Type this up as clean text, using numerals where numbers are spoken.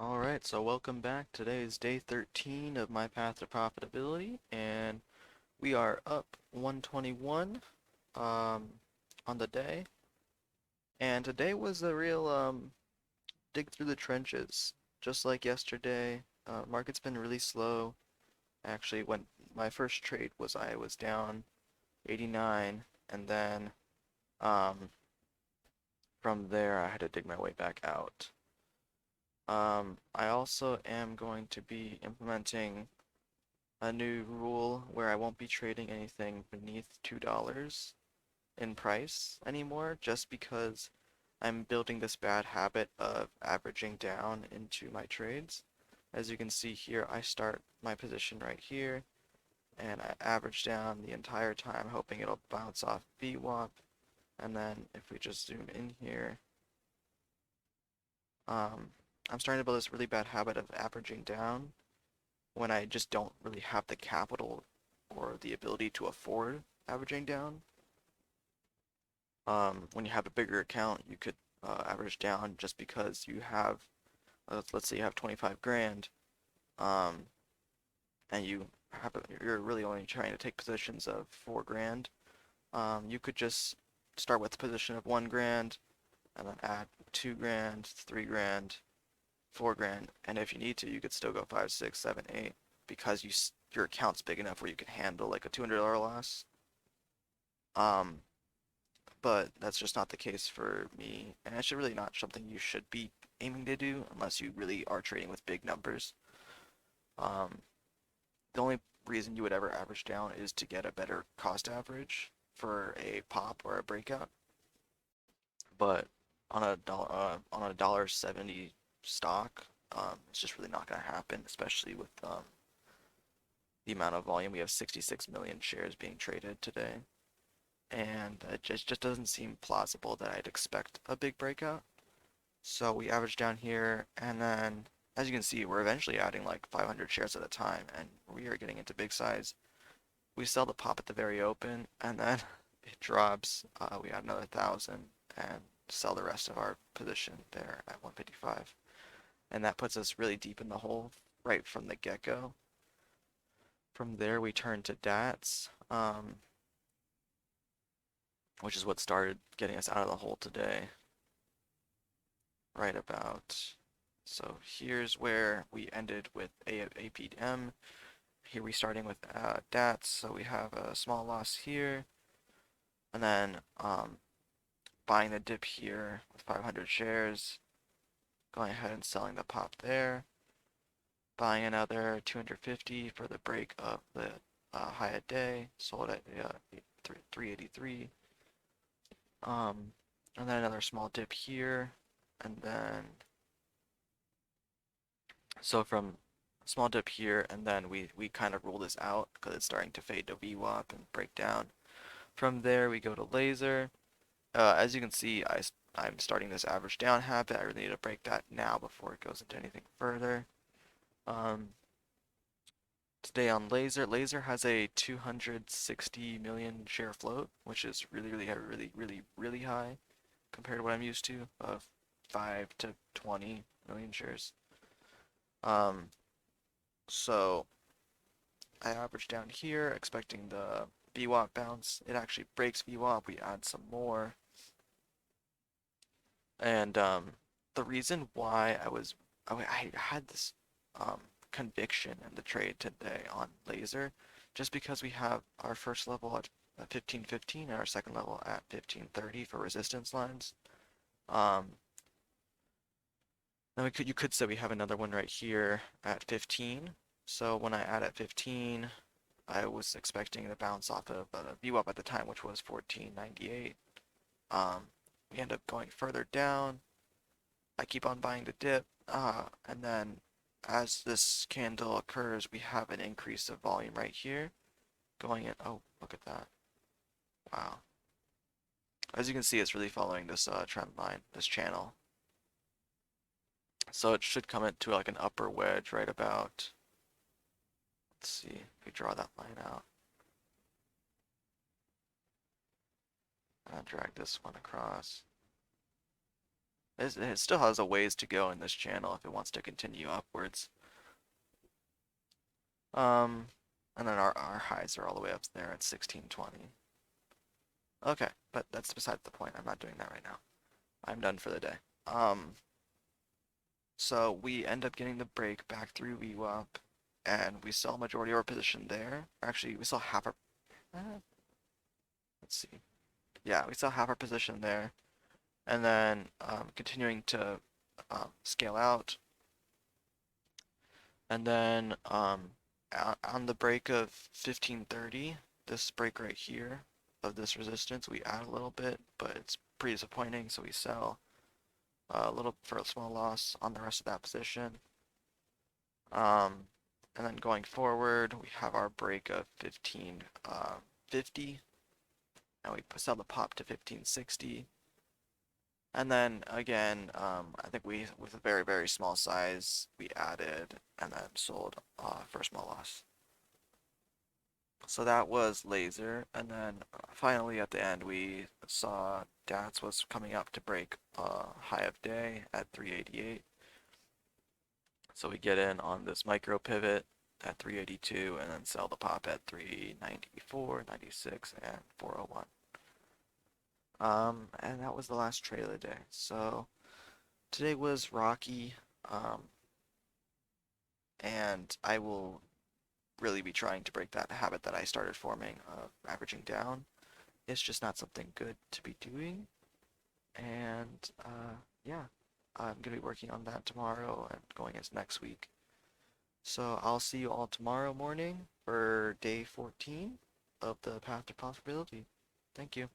Alright, so welcome back. Today is day 13 of my path to profitability, and we are up 121 on the day. And today was a real dig through the trenches. Just like yesterday, market's been really slow. Actually, when my first trade was I was down 89, and then um, from there I had to dig my way back out. I also am going to be implementing a new rule where I won't be trading anything beneath $2 in price anymore, just because I'm building this bad habit of averaging down into my trades. As you can see here, I start my position right here, and I average down the entire time, hoping it'll bounce off VWAP. And then if we just zoom in here, um, I'm starting to build this really bad habit of averaging down when I just don't really have the capital or the ability to afford averaging down. When you have a bigger account, you could average down just because you have, let's say you have 25 grand, um, and you're really only trying to take positions of 4 grand. You could just start with a position of 1 grand, and then add 2 grand, 3 grand, 4 grand, and if you need to, you could still go 5, 6, 7, 8, because your account's big enough where you can handle like a $200 loss. Um, but that's just not the case for me, and it's really not something you should be aiming to do unless you really are trading with big numbers. Um, the only reason you would ever average down is to get a better cost average for a pop or a breakout. But on a $1.70 stock, it's just really not going to happen, especially with the amount of volume. We have 66 million shares being traded today, and it just doesn't seem plausible that I'd expect a big breakout. So we average down here, and then as you can see, we're eventually adding like 500 shares at a time, and we are getting into big size. We sell the pop at the very open, and then it drops. We add another 1,000 and sell the rest of our position there at 155. And that puts us really deep in the hole right from the get-go. From there, we turn to DATs, which is what started getting us out of the hole today. Right about. So here's where we ended with APM. Here we starting with DATs, so we have a small loss here, and then buying the dip here with 500 shares, going ahead and selling the pop there, buying another 250 for the break of the high a day, sold at 383, and then another small dip here, and then so from small dip here, and then we kind of rule this out because it's starting to fade to VWAP and break down. From there, we go to laser. As you can see, I'm starting this average down habit. I really need to break that now before it goes into anything further. Um, Today on laser, laser has a 260 million share float, which is really high compared to what I'm used to of 5 to 20 million shares. Um, so I average down here, expecting the VWAP bounce. It actually breaks VWAP. We add some more. And the reason why I had this conviction in the trade today on laser, just because we have our first level at 1515 and our second level at 1530 for resistance lines. Then you could say we have another one right here at 15. So when I add at 15, I was expecting to bounce off of a VWAP at the time, which was 1498. We end up going further down. I keep on buying the dip, and then as this candle occurs, we have an increase of volume right here going in. Oh, look at that. Wow. As you can see, it's really following this trend line, this channel. So it should come into like an upper wedge right about, let's see if we draw that line out. And drag this one across. it still has a ways to go in this channel if it wants to continue upwards. Um, and then our highs are all the way up there at 1620. Okay, but that's besides the point. I'm not doing that right now. I'm done for the day. Um, so we end up getting the break back through VWAP, and we sell majority of our position there. Actually, we sell half our. Let's see. Yeah, we sell half our position there, and then continuing to scale out, and then on the break of 1530, this break right here of this resistance, we add a little bit, but it's pretty disappointing, so we sell a little for a small loss on the rest of that position. And then going forward, we have our break of 1550, and we sell the pop to 1560. And then again, I think with a very, very small size, we added and then sold for a small loss. So that was laser, and then finally at the end we saw DATS was coming up to break high of day at 388. So we get in on this micro pivot at 382 and then sell the pop at 394, 96, and 401. And that was the last trade of the day. So today was rocky, and I will really be trying to break that habit that I started forming of averaging down. It's just not something good to be doing, and yeah, I'm gonna be working on that tomorrow and going into next week. So I'll see you all tomorrow morning for day 14 of the Path to Profitability. Thank you.